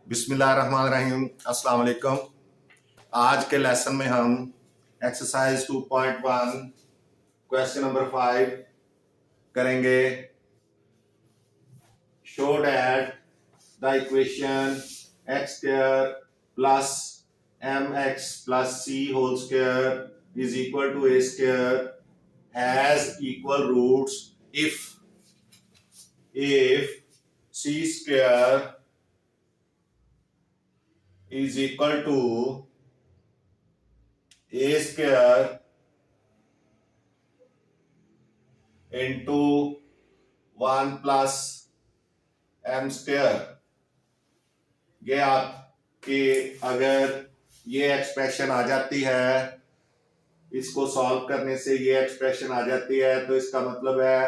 बिस्मिल्लाहिर्रहमानिर्रहीम, अस्सलाम वालेकुम। आज के लेसन में हम एक्सरसाइज 2.1 क्वेश्चन नंबर 5 करेंगे। Show that the equation x square plus m x plus c whole square is equal to A square has equal roots if c square is equal to a square into 1 plus m square। ये आपके अगर ये expression आ जाती है, इसको solve करने से ये एक्सप्रेशन आ जाती है, तो इसका मतलब है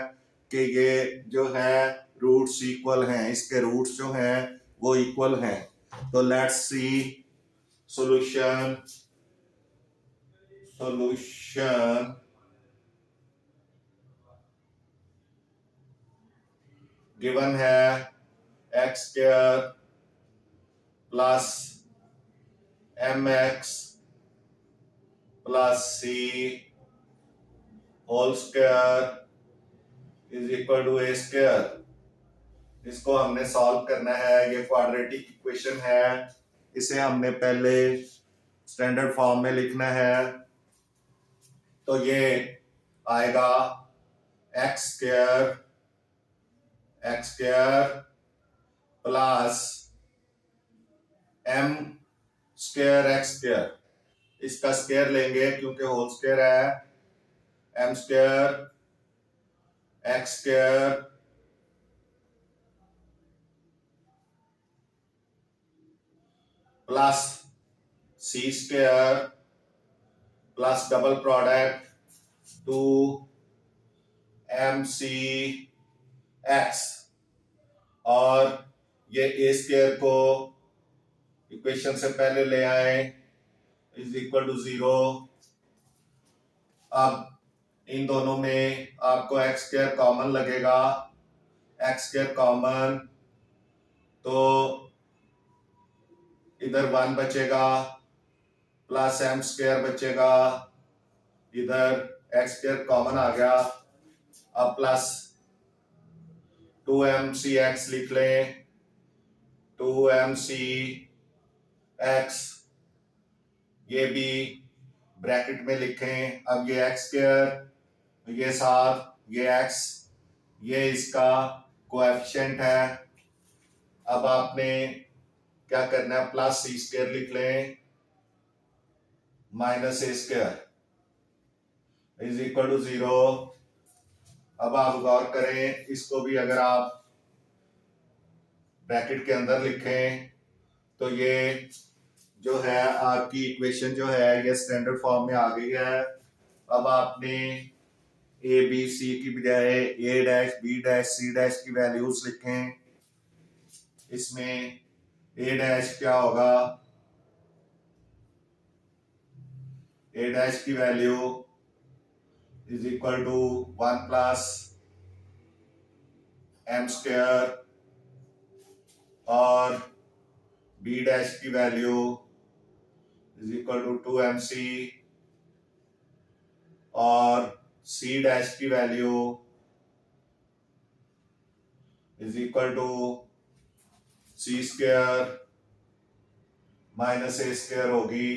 कि ये जो है रूट्स इक्वल हैं, इसके रूट्स जो हैं वो इक्वल हैं। तो लेट्स सी सॉल्यूशन गिवन है x square plus m x plus c whole square is equal to A square. इसको हमने सॉल्व करना है। ये क्वाड्रेटिक इक्वेशन है, इसे हमने पहले स्टैंडर्ड फॉर्म में लिखना है। तो ये आएगा x square plus M square x square. इसका स्क्वायर लेंगे क्योंकि होल स्क्वायर है। M square x square plus सी square plus double product two m c x, और ये ए स्क्वायर को इक्वेशन से पहले ले आए इज इक्वल टू 0। अब इन दोनों में आपको एक्स स्क्वायर कॉमन लगेगा। एक्स स्क्वायर कॉमन, तो इधर 1 बचेगा प्लस एम स्क्वायर बचेगा, इधर एक्स स्क्वायर कॉमन आ गया। अब प्लस 2mcx लिख लें, 2mcx ये भी ब्रैकेट में लिखें। अब ये एक्स स्क्वायर, ये साथ ये एक्स, ये इसका कोएफिशिएंट है। अब आपने क्या करना है, प्लस सी स्क्वायर लिख लें minus A square is equal to 0। अब आप गौर करें, इसको भी अगर आप ब्रैकेट के अंदर लिखें तो ये जो है आपकी इक्वेशन जो है ये स्टैंडर्ड फॉर्म में आ गई है। अब आपने ए बी सी की बजाय A dash B dash C dash की वैल्यूज लिखें। इसमें ए डैश क्या होगा, ए डैश की value is equal to 1 plus M square, और बी डैश की value is equal to 2mc, और सी डैश की value is equal to C square minus A square होगी।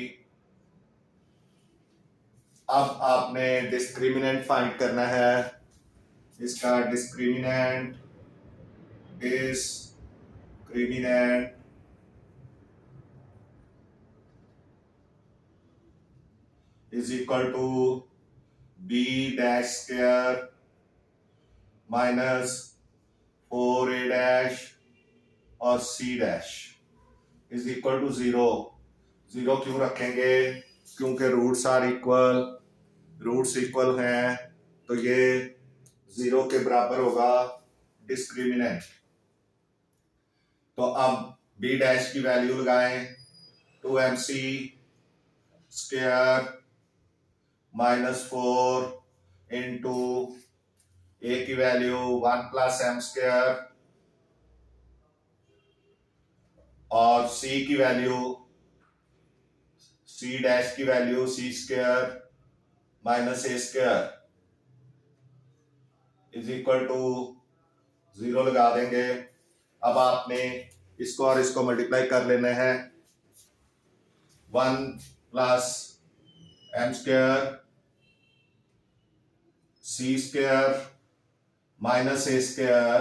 अब आपने डिस्क्रिमिनेंट फाइंड करना है। इसका discriminant is equal to B dash square minus 4a dash और C dash is equal to 0। 0 क्यों रखेंगे, क्योंकि roots are equal, roots equal हैं, तो ये 0 के बराबर होगा डिस्क्रिमिनेंट। तो अब बी डैश की वैल्यू लगाएं, 2mc square minus 4 into A की वैल्यू 1 प्लस एम स्क्वायर, और सी की वैल्यू, सी डैश की value C square minus A square is equal to 0 लगा देंगे। अब आपने इसको और इसको मल्टीप्लाई कर लेना है। 1 प्लस एम स्क्वायर सी स्क्वायर माइनस ए स्क्वायर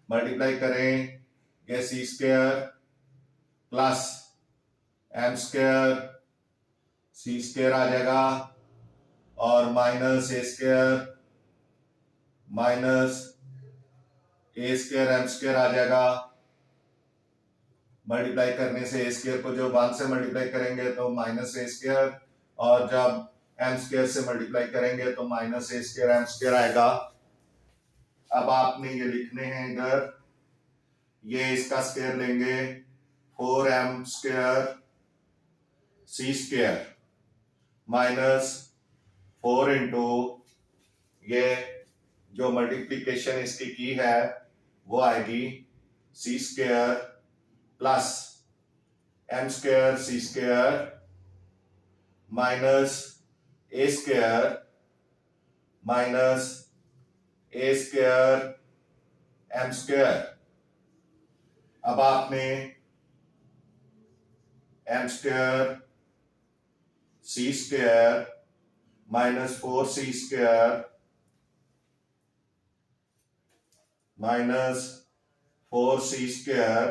मल्टीप्लाई करें, ये सी स्क्वायर प्लस एम स्क्वायर सी स्क्वायर आ जाएगा और माइनस ए स्क्वायर माइनस ए स्क्वायर एम स्क्वायर आ जाएगा। मल्टीप्लाई करने से ए स्क्वायर को जो 1 से मल्टीप्लाई करेंगे तो माइनस ए स्क्वायर, और जब एम स्क्वायर से मल्टीप्लाई करेंगे तो माइनस ए स्क्वायर एम स्क्वायर आएगा। अब आपने ये लिखने हैं इधर, ये इसका स्क्वायर लेंगे 4m स्क्वायर सी स्क्वायर माइनस 4 इंटू ये जो मल्टीप्लीकेशन इसकी की है वो आएगी C square plus M square सी स्क्वायर माइनस ए स्क्वायर माइनस ए स्क्वायर एम स्क्वायर। अब आपने एम स्क्वायर सी square minus 4c square minus 4c square,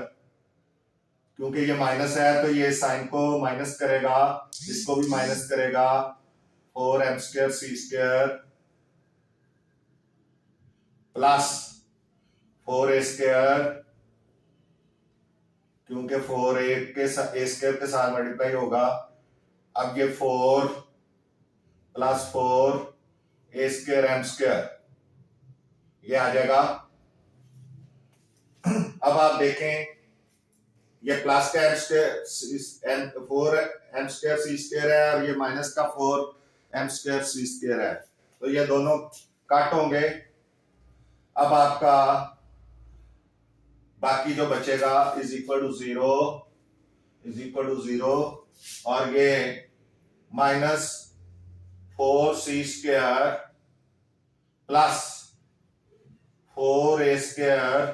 क्योंकि ये माइनस है तो ये साइन को माइनस करेगा, इसको भी माइनस करेगा, 4m स्क्वायर सी स्क्वायर प्लस 4a स्क्वायर, क्योंकि 4a के ए स्क्वायर के साथ मल्टीप्लाई होगा। अब ये 4 प्लस 4 ए स्क्वायर एम स्क्वायर ये आ जाएगा। अब आप देखें ये प्लस का एम स्क्वायर 4 एम स्क्वायर सी स्क्वायर है और ये माइनस का 4 एम स्क्वायर सी स्क्वायर है, तो ये दोनों कट होंगे। अब आपका बाकी जो बचेगा इज इक्वल टू 0 और ये minus 4c square plus 4a square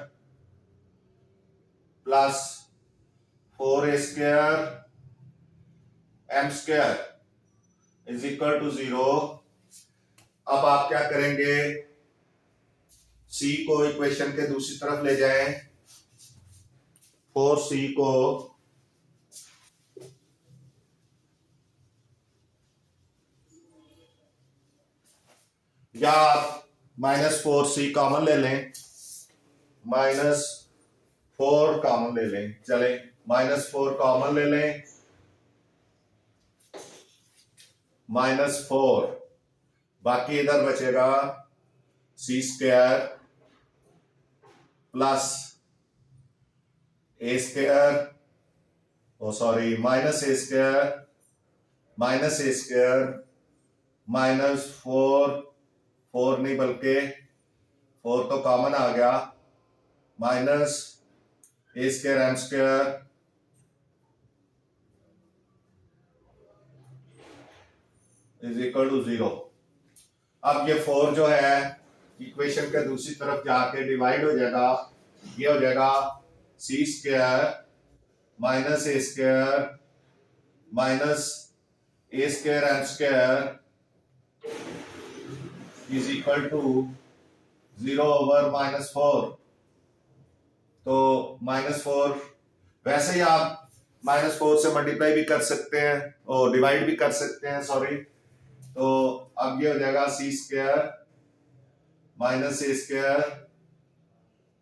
plus 4a square M square is equal to 0। अब आप क्या करेंगे, c को इक्वेशन के दूसरी तरफ ले जाएं, 4c को या माइनस 4c कॉमन ले लें, माइनस 4 कॉमन ले लें, चले माइनस 4 कॉमन ले लें, माइनस 4, बाकी इधर बचेगा सी स्क्वायर प्लस ए स्क्वायर, ओ सॉरी माइनस ए स्क्वायर माइनस 4 नहीं बल्कि 4 तो कॉमन आ गया, minus A square M square is equal to 0। अब ये 4 जो है इक्वेशन के दूसरी तरफ जाके डिवाइड हो जाएगा, ये हो जाएगा C square minus A square minus A square M square is equal to 0 over minus 4। तो माइनस 4 वैसे ही आप माइनस 4 से मल्टीप्लाई भी कर सकते हैं और डिवाइड भी कर सकते हैं, सॉरी। तो अब ये हो जाएगा C square minus A square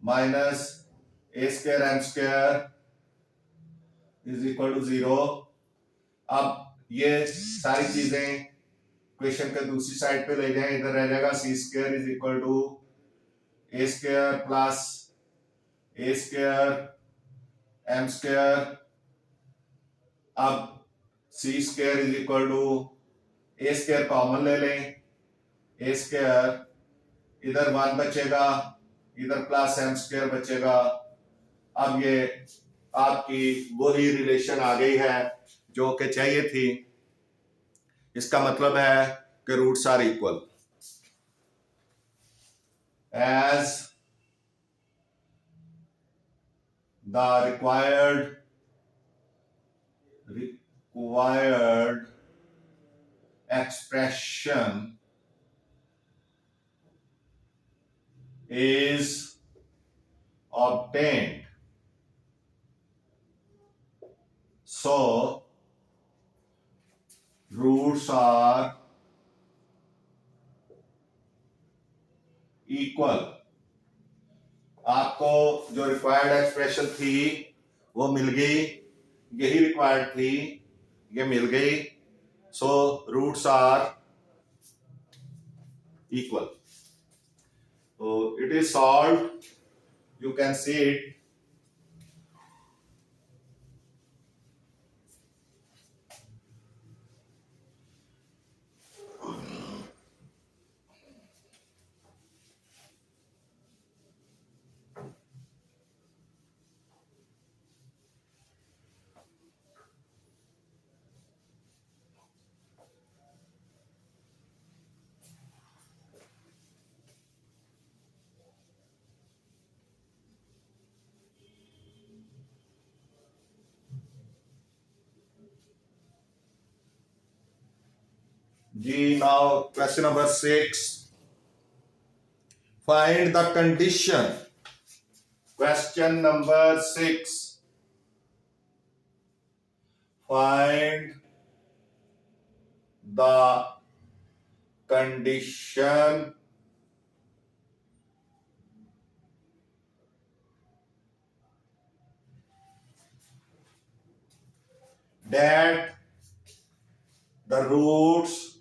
minus A square M square is equal to 0। अब ये सारी चीजें इक्वेशन के दूसरी साइड पे ले जाएं, इधर रह जाएगा C square is equal to A square plus A square M square. अब C square is equal to A square common ले लें, ए स्क्वायर इधर 1 बचेगा, इधर प्लस एम स्क्वायर बचेगा। अब ये आपकी वही रिलेशन आ गई है जो कि चाहिए थी। इसका मतलब है कि roots are equal as the required expression is obtained, so roots are equal। आपको जो रिक्वायर्ड एक्सप्रेशन थी वो मिल गई, यही रिक्वायर्ड थी, ये मिल गई, सो रूट्स आर इक्वल। तो it is solve, you can see it. G, now question number 6. Find the condition. Question number 6. Find the condition that the roots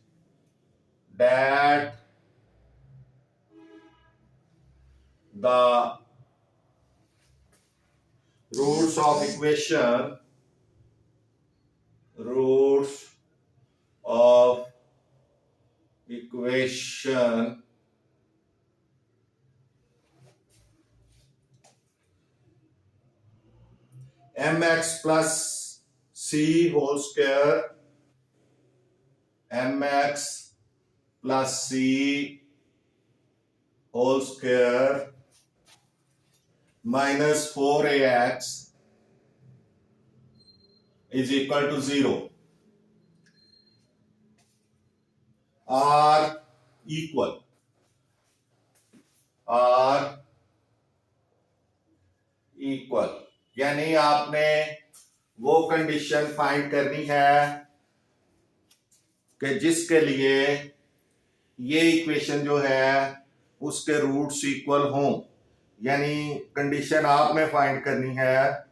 of equation mx plus c whole square, mx plus c whole square minus 4ax is equal to 0 are equal, यानी आपने वो condition find करनी है कि जिसके लिए ये equation जो है उसके रूट्स इक्वल हों। यानी कंडीशन आपने फाइंड करनी है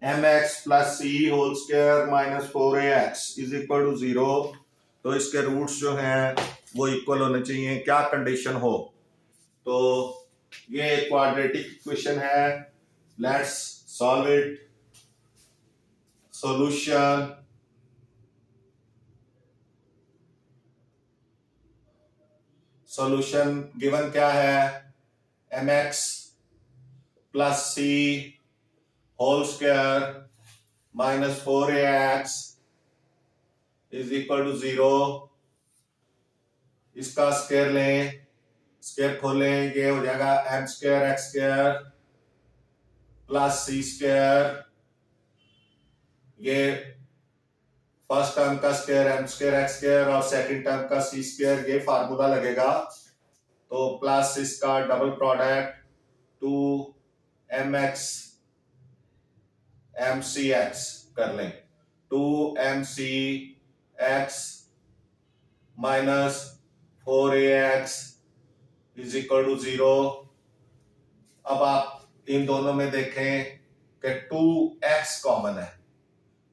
mx plus c whole square minus 4ax is equal to 0, तो इसके रूट्स जो हैं वो इक्वल होने चाहिए। क्या कंडीशन हो? तो ये क्वाड्रेटिक इक्वेशन है, let's solve it. Solution given क्या है? mx plus c whole square minus 4ax is equal to 0। इसका स्क्वायर लें, स्क्वायर खोलें, ये हो जाएगा m square x square plus सी स्क्वायर, ये फर्स्ट टर्म का square m square x square और सेकंड टर्म का c स्क्वायर, ये फार्मूला लगेगा। तो प्लस इसका डबल प्रोडक्ट 2mx mcx कर लें, 2mcx minus 4ax is equal to 0। अब आप इन दोनों में देखें कि 2x कॉमन है,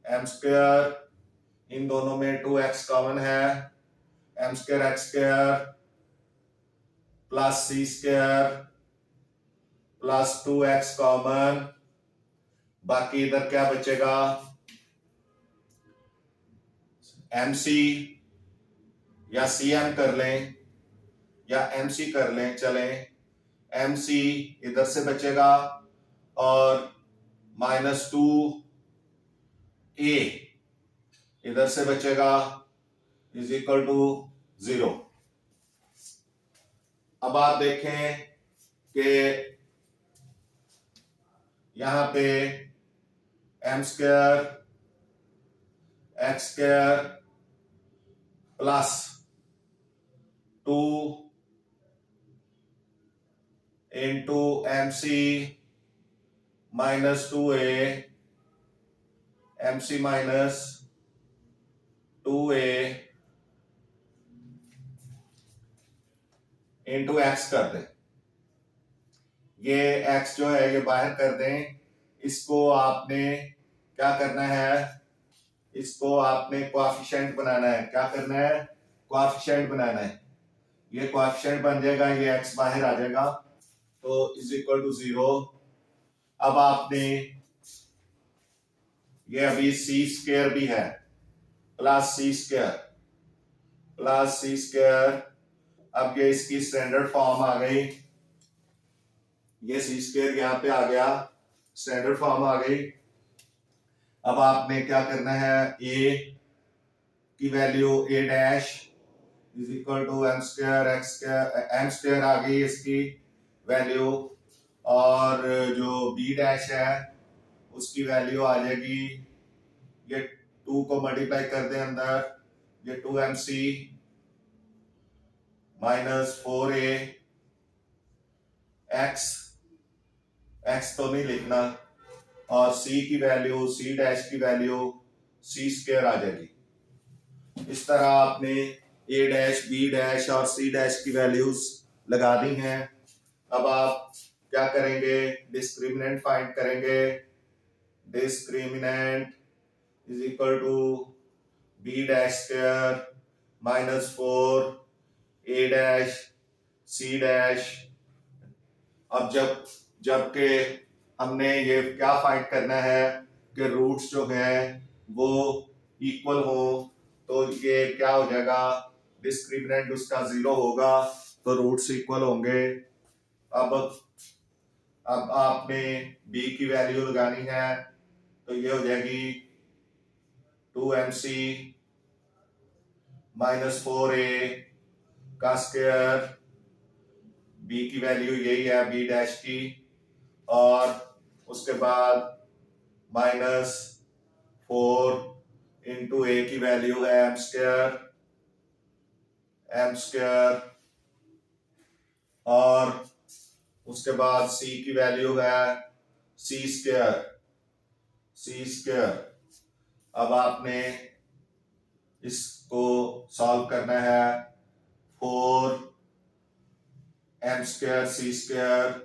m स्क्वायर, इन दोनों में 2x कॉमन है, m square x square plus c square plus 2x common, बाकी इधर क्या बचेगा? mc या cm कर लें या mc कर लें, चलें। mc इधर से बचेगा और -2a इधर से बचेगा इज इक्वल टू 0। अब आप देखें कि यहां पे m² x² plus 2 into MC -2a MC -2a into x कर दें। ये x जो है ये बाहर कर दें। इसको आपने क्या करना है, इसको आपने कोएफिशिएंट बनाना है। क्या करना है, कोएफिशिएंट बनाना है। ये कोएफिशिएंट बन जाएगा, ये x बाहर आ जाएगा तो इज इक्वल टू 0। अब आपने ये अभी c² भी है प्लस c²। अब ये इसकी स्टैंडर्ड फॉर्म आ गई, ये c² यहाँ पे आ गया, स्टैंडर्ड फॉर्म आ गई। अब आपने क्या करना है, a की value a' is equal to m² आ गई इसकी वैल्यू, और जो b' है उसकी वैल्यू आ जाएगी, ये 2 को मल्टीप्लाई कर दें अंदर, ये 2MC -4a x तो नहीं लिखना, और c की वैल्यू c' की वैल्यू c² आ जाएगी। इस तरह आपने a' b' और c' की वैल्यूज लगा दी हैं। अब आप क्या करेंगे, डिस्क्रिमिनेंट फाइंड करेंगे। Discriminant is equal to b' square -4 a' c'। अब जबकि हमने ये क्या फाइंड करना है कि रूट्स जो है वो इक्वल हो, तो ये क्या हो जाएगा, डिस्क्रिमिनेंट उसका 0 होगा तो रूट्स इक्वल होंगे। अब आपने b की वैल्यू लगानी है तो ये हो जाएगी 2MC -4a का स्क्वायर, b की वैल्यू यही है b' की, और उसके बाद -4 इंटू a की वैल्यू है m², और उसके बाद c की वैल्यू है c²। अब आपने इसको सॉल्व करना है, 4m² c²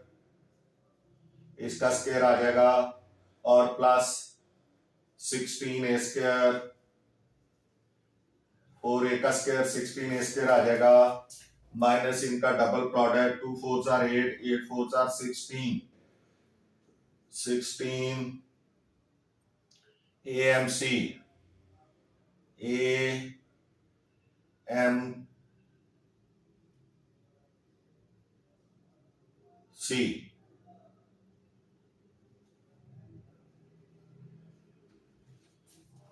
इसका स्क्वायर आ जाएगा, और प्लस 16a², 4a का स्क्वायर 16a² आ जाएगा, माइनस इनका double product 2 4s are 8, 8 4s are 16 AMC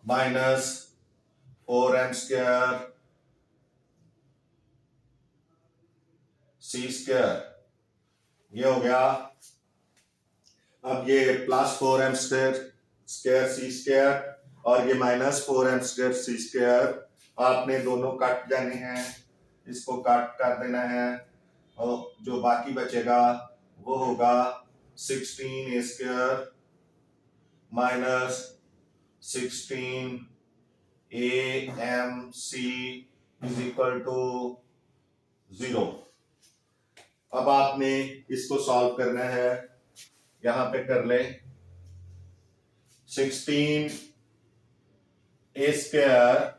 minus 4m² c², ये हो गया। अब ये प्लस 4m² c² और ये -4m² c², आपने दोनों कट जाने हैं, इसको कट कर देना है, और जो बाकी बचेगा वो होगा 16a² minus 16amc is equal to 0। अब आपने इसको सॉल्व करना है, यहां पे कर ले, 16a²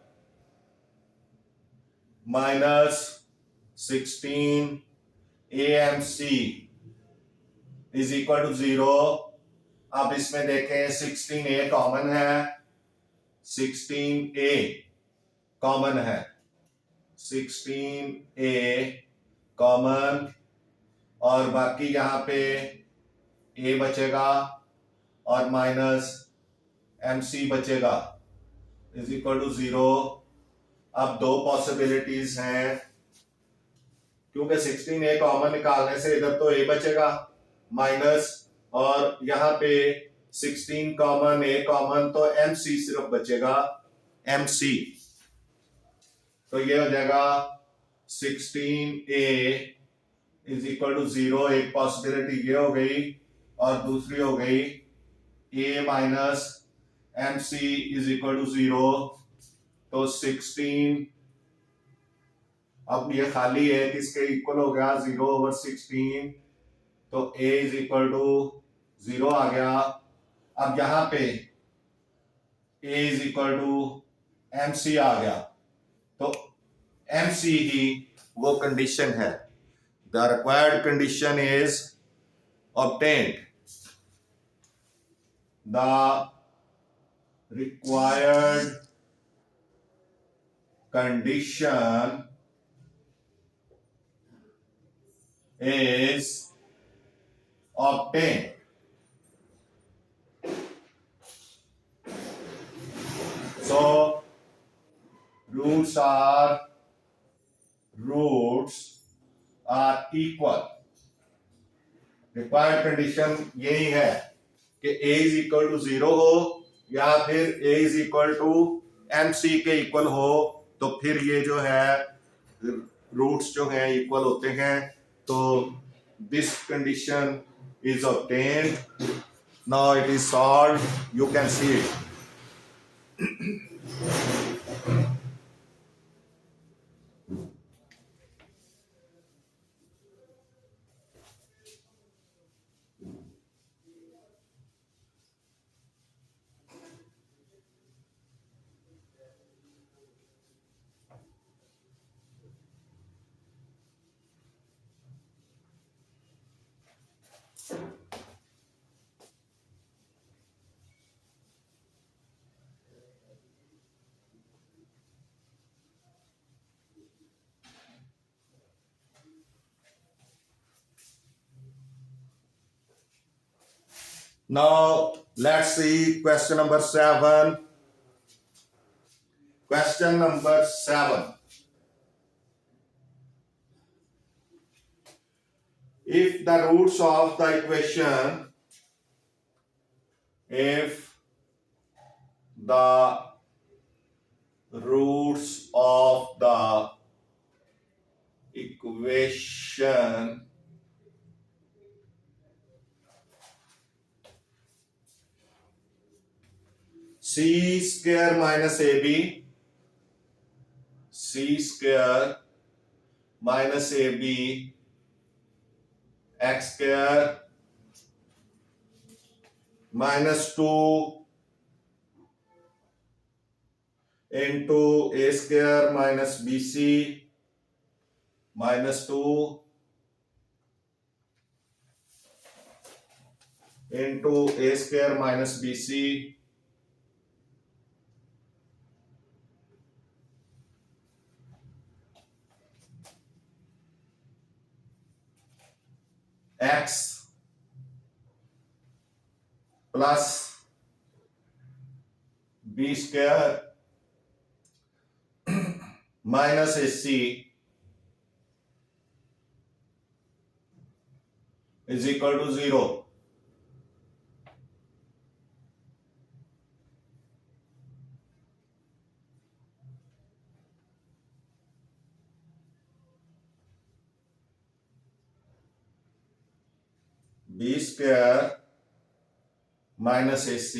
minus 16amc is equal to 0। अब इसमें देखें 16a कॉमन है, 16a कॉमन है, 16a कॉमन, और बाकी यहां पे ए बचेगा और माइनस एम सी बचेगा इज इक्वल टू 0। अब दो पॉसिबिलिटीज हैं, क्योंकि 16a कॉमन निकालने से इधर तो a बचेगा माइनस, और यहाँ पे 16 कॉमन a कॉमन, तो mc सिर्फ बचेगा mc। तो ये हो जाएगा 16a इज इक्वल टू 0। एक पॉसिबिलिटी ये हो गई और दूसरी हो गई a minus mc is equal to 0। तो 16, अब ये खाली है, किसके इक्वल हो गया 0/16, तो a इज इक्वल टू 0 आ गया। अब यहां पे a is equal to mc आ गया, तो mc ही वो कंडीशन है। The required condition is obtained, the required condition is obtained. So roots are equal. Required condition यही है कि a is equal to 0 हो या फिर a is equal to mc के इक्वल हो, तो फिर ये जो है रूट्स जो हैं इक्वल होते हैं। तो this condition is obtained. Now it is solved. You can see it. Now let's see question number 7. Question number 7. If the roots of the equation, if the roots of the equation c square minus ab, c square minus ab x square minus 2 into a square minus bc minus 2 into a square minus bc x plus b square minus ac is equal to 0. b square minus ac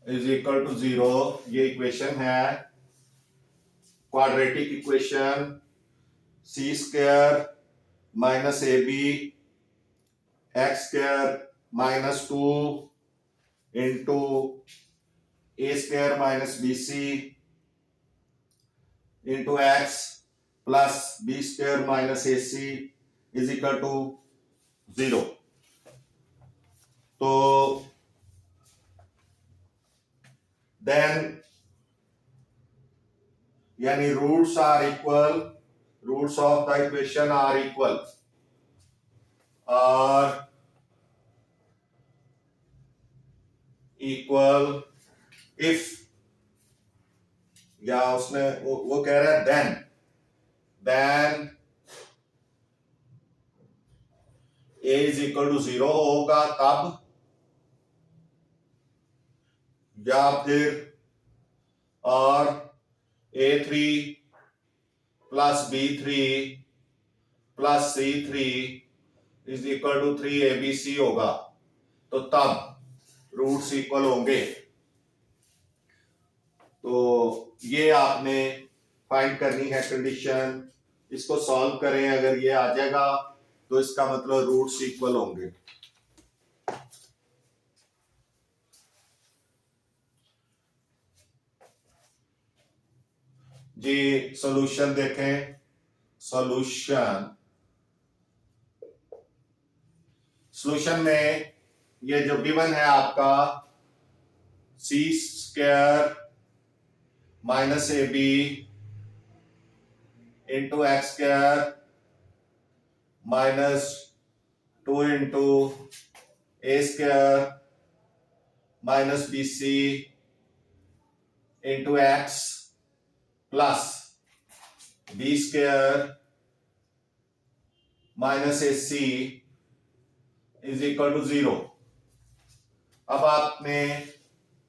is equal to 0. ये equation है quadratic equation, c square minus ab x square minus 2 into a square minus bc into x plus b square minus ac is equal to 0. तो then यानी roots are equal, roots of the equation are equal. Are equal if, या उसने वो कह रहा है then a is equal to 0 होगा तब, या फिर और A3 plus B3 plus C3 is equal to 3ABC होगा, तो तब रूट्स इक्वल होंगे। तो ये आपने फाइंड करनी है कंडीशन, इसको सॉल्व करें, अगर ये आ जाएगा तो इसका मतलब रूट्स इक्वल होंगे। जी सॉल्यूशन देखें, सॉल्यूशन में ये जो गिवन है आपका C square minus A B into X square minus 2 into A square minus B C into X plus B square minus A C is equal to 0। अब आपने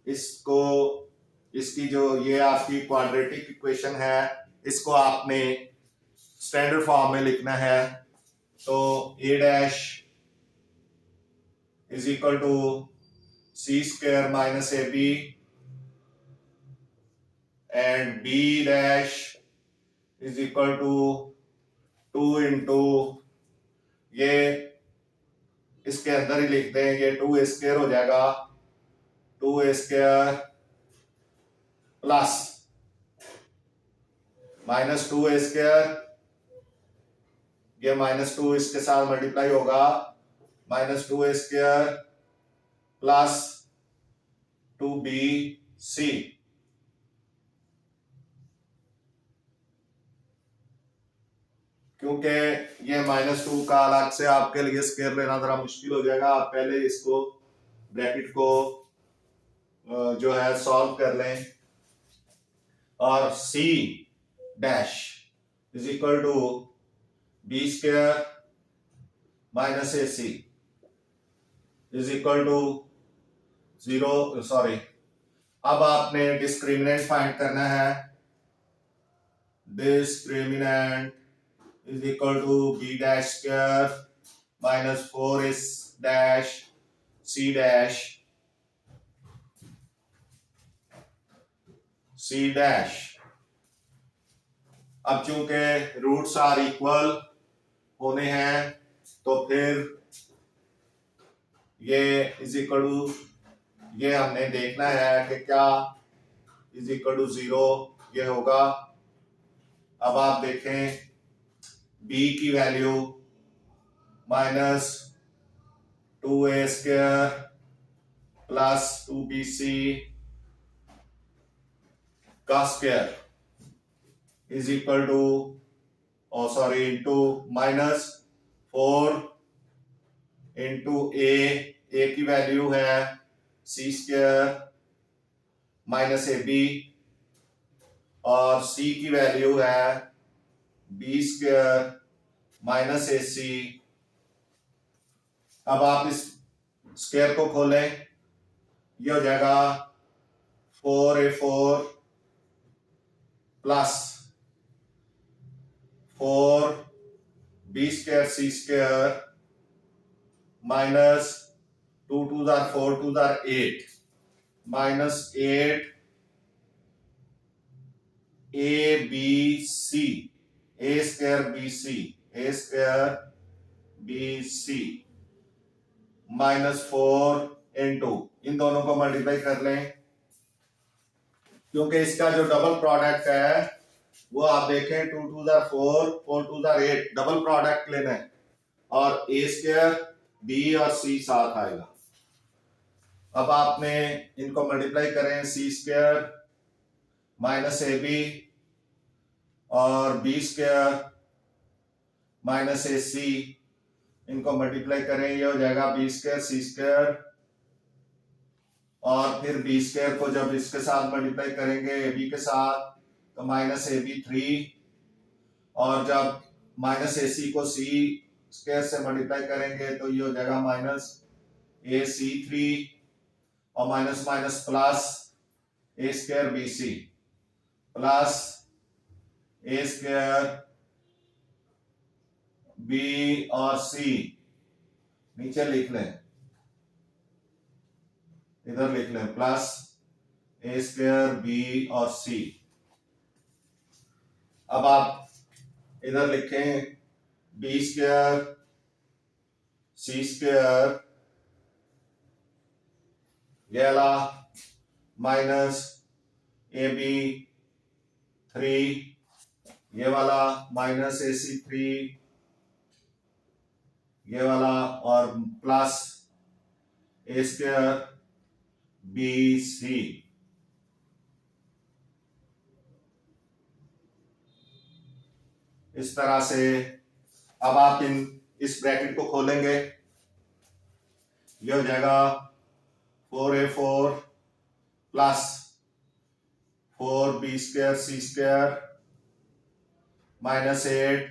इसको, इसकी जो ये आपकी क्वाड्रेटिक इक्वेशन है, इसको आपने स्टैंडर्ड फॉर्म में लिखना है। तो A dash is equal to C square minus A B and B dash is equal to 2 into, ये इसके अंदर ही लिख दें, ये 2 स्क्वायर हो जाएगा, 2 स्क्वायर प्लस माइनस 2 स्क्वायर, ये -2 इसके साथ मल्टीप्लाई होगा, -2 स्क्वायर प्लस 2bc, क्योंकि ये -2 का अलग से आपके लिए स्क्वायर लेना जरा मुश्किल हो जाएगा, आप पहले इसको ब्रैकेट को जो है सॉल्व कर लें, और c dash is equal to b square minus A C is equal to 0, sorry, अब आपने डिस्क्रिमिनेंट फाइंड करना है। Discriminant is equal to B dash square minus 4 dash C dash, C dash. अब चूंकि रूट्स आर इक्वल होने हैं तो फिर ये इज इक्वल टू, ये हमने देखना है कि क्या इज इक्वल टू 0 ये होगा। अब आप देखें b की value -2a square plus 2bc का square is equal to, sorry, into -4 into A की वैल्यू है C square minus A B, और सी की वैल्यू है बी स्क्वायर माइनस ए सी। अब आप इस स्क्वायर को खोलें, ये हो जाएगा 4a4 plus 4b square C square minus 2 2 4 2 8 minus 8 A B C, A square B C, A square B C -4 into, इन दोनों को मल्टीप्लाई कर लें, क्योंकि इसका जो डबल प्रोडक्ट है वो आप देखें 2 2 4 4 2 8, डबल प्रोडक्ट लेना है, और ए स्क्वायर बी और सी साथ आएगा। अब आपने इनको मल्टीप्लाई करें, सी स्क्वायर माइनस ए बी और बी स्क्वायर माइनस ए सी इनको मल्टीप्लाई करें, ये हो जाएगा बी स्क्वायर सी स्क्वायर, और फिर बी स्क्वायर को जब इसके साथ मल्टीप्लाई करेंगे ए बी के साथ तो माइनस ए बी 3, और जब माइनस ए सी को सी स्क्वायर से मल्टीप्लाई करेंगे तो ये हो जाएगा माइनस ए सी 3, और माइनस माइनस प्लस ए स्क्वायर बी सी प्लस ए स्क्वायर बी और सी, नीचे लिख लें, इधर लिख लें प्लस ए स्क्वायर बी और सी। अब आप इधर लिखें बी स्क्वायर सी स्क्वायर ये वाला माइनस ए बी 3, ये वाला माइनस ए सी 3, ये वाला, और प्लस ए स्क्वायर बी सी। इस तरह से अब आप इस ब्रैकेट को खोलेंगे, ये हो जाएगा 4a4 plus 4b square C square minus 8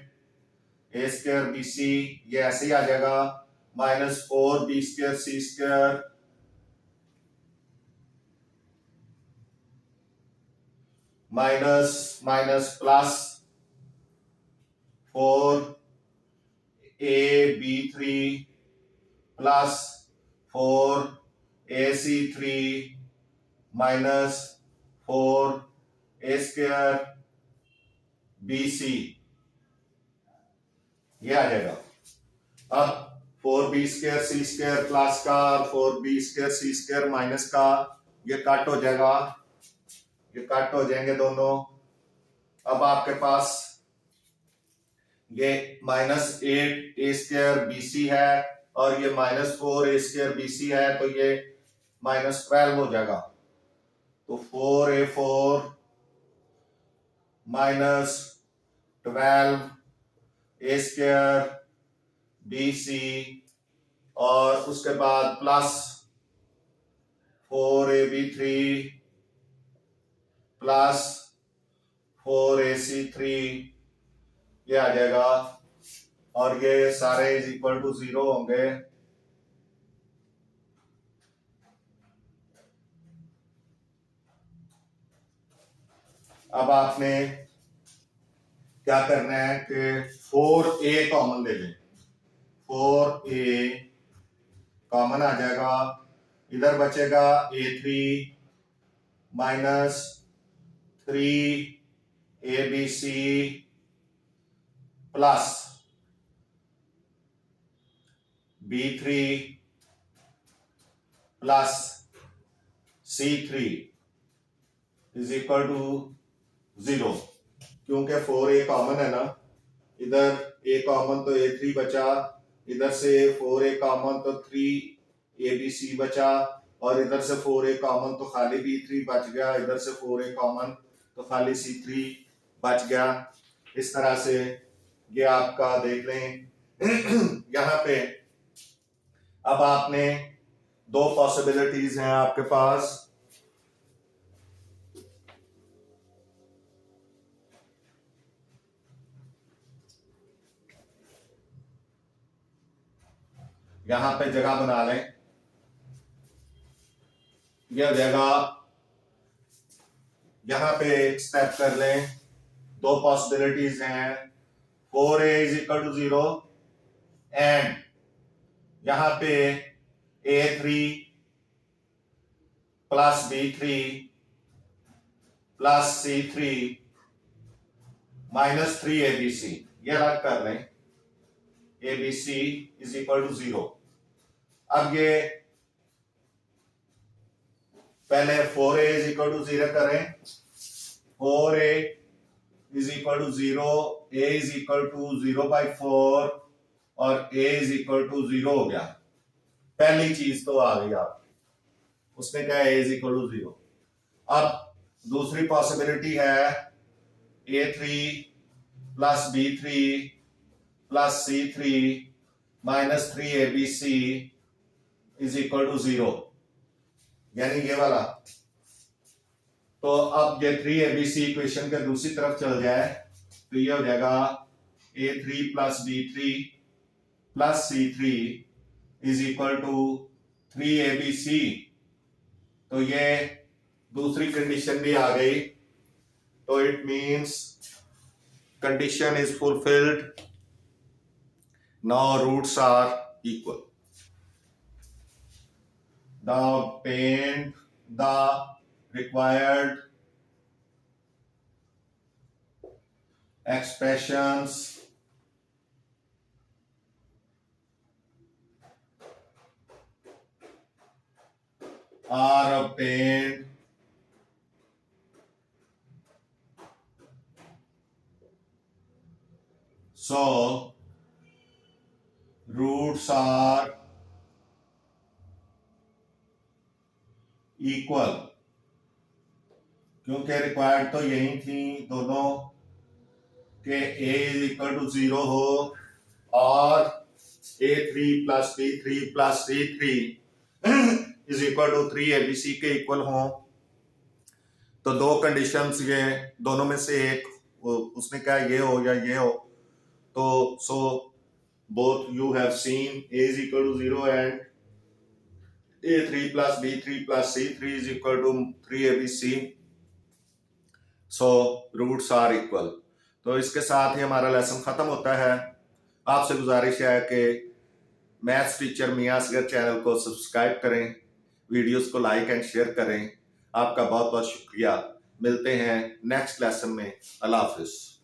a square B c, ये ऐसे ही आ जाएगा माइनस 4b स्क्वायर सी square minus minus plus 4ab3 plus 4ac3 minus 4a square B c, ये आ जाएगा। अब 4b स्क्वायर सी स्क्वायर प्लस का 4b स्क्वायर सी स्क्वायर माइनस का ये कट हो जाएगा, ये कट हो जाएंगे दोनों। अब आपके पास ये minus 8 a square B C है और ये माइनस 4 ए स्क्वायर बी सी है, तो ये माइनस 12 हो जाएगा। तो 4a4 माइनस 12 ए स्क्वायर बी सी, और उसके बाद प्लस 4ab3 प्लस 4ac3, ये आ जाएगा, और ये सारे इज इक्वल टू 0 होंगे। अब आपने क्या करना है कि 4a कॉमन ले लें, 4a कॉमन आ जाएगा, इधर बचेगा a3 minus 3abc plus b3 plus c3 is equal to 0। क्योंकि 4a कॉमन है ना, इधर a कॉमन तो a3 बचा, इधर से 4a कॉमन तो 3abc बचा, और इधर से 4a कॉमन तो खाली b3 बच गया, इधर से 4a कॉमन तो खाली c3 बच गया। इस तरह से ये आपका देख लें यहाँ पे। अब आपने दो पॉसिबिलिटीज हैं आपके पास, यहां पे जगह बना लें, यह हो जाएगा, यहां पे एक स्टेप कर लें। दो पॉसिबिलिटीज हैं, 4a is equal to 0 and यहां पे a3 plus b3 plus c3 minus 3abc, ये रख कर लें, abc इज इक्वल टू 0। अब ये पहले 4a इज इक्वल टू 0 करें, 4a is equal to 0, a is equal to 0/4 और a इज इक्वल टू 0 हो गया। पहली चीज तो आ गई आप, उसने कहा a इज इक्वल टू 0। अब दूसरी पॉसिबिलिटी है a3 plus b3 plus c3 minus 3abc is equal to 0, यानी ये वाला। तो अब ये 3abc इक्वेशन के दूसरी तरफ चल जाए तो ये हो जाएगा a3 plus b3 plus c3 is equal to 3abc। तो ये दूसरी कंडीशन भी आ गई, तो it means condition is fulfilled. Now roots are equal. Now paint the required expressions are obtained so roots are equal, क्योंकि रिक्वायर्ड तो यही थी दोनों के a इज इक्वल टू 0 हो और a3 plus b3 plus c3 is equal to 3abc के equal हो। तो दो कंडीशंस ये दोनों में से एक, उसने कहा ये हो या ये हो, तो so both you have seen a is equal to 0 and a3 plus b3 plus c3 is equal to 3abc, so roots are equal। तो इसके साथ ही हमारा लेसन खत्म होता है। आपसे गुजारिश है कि मैथ्स टीचर मियां असगर चैनल को सब्सक्राइब करें, वीडियोस को लाइक एंड शेयर करें। आपका बहुत बहुत शुक्रिया। मिलते हैं नेक्स्ट लेसन में। अल्लाह हाफिज।